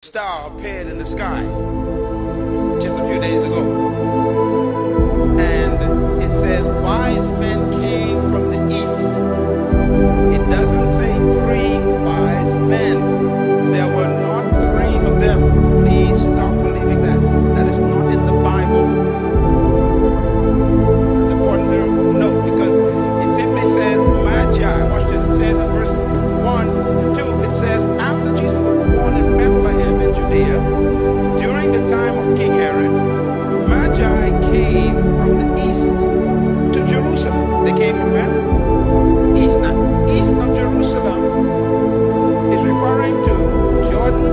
star appeared in the sky just a few days ago. And it says wise men came from the east. It doesn't say 3 wise men. There were not 3 of them. Please stop believing that. That is not in the Bible. It's important to note because it simply says magi. Watch this. It says in verse 1 and 2, it says, after Jesus was born in Bethlehem in Judea, during the time of King Herod, magi came from the east to Jerusalem. They came from where? East. Now, east of Jerusalem is referring to Jordan,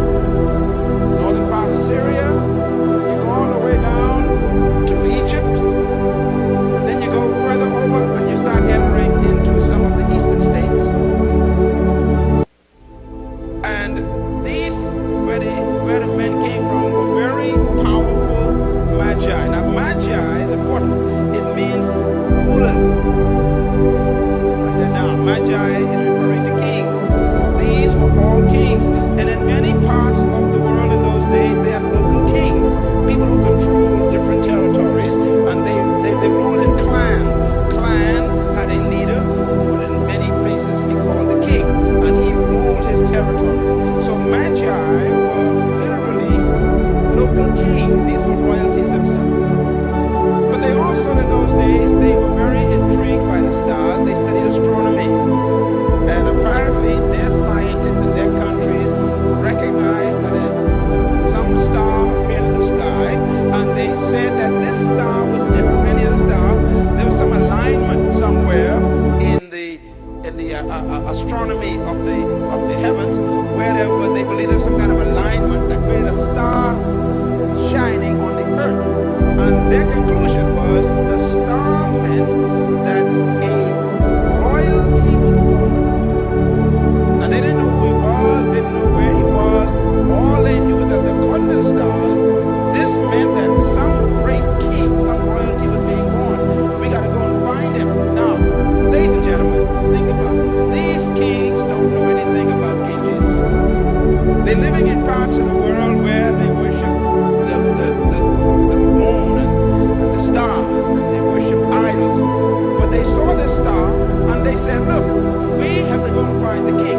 northern part of Syria. You go all the way down to Egypt, and then you go further over and you start entering into some of the eastern states. And these, where the men came from, were very powerful magi. Now, magi is important. It means rulers. Now, magi is referring to kings. These were all kings. And in many parts of the world in those days, they had local kings, people who controlled different territories, and they ruled in clans. A clan had a leader who would in many places be called the king, and he ruled his territory. So magi were literally local kings. These were royalties themselves. But they also, in those days, they were very intrigued by the stars. They studied astronomy. And apparently their scientists in their countries recognized that some star appeared in the sky, and they said that this star was different from any other star. There was some alignment somewhere in the astronomy of the heavens where they believed there was some kind of alignment that created a star shining on the earth. And their conclusion was the star meant that a royalty was born. Now they didn't know who he was, didn't know where he was. All they knew was that according to the star, this meant that some great king, some royalty was being born. We got to go and find him. Now, ladies and gentlemen, think about it. These kings don't know anything about King Jesus. They're living in parts of the world where they worship the moon and the stars, and they worship idols. But they saw this star and they said, look, we have to go and find the king.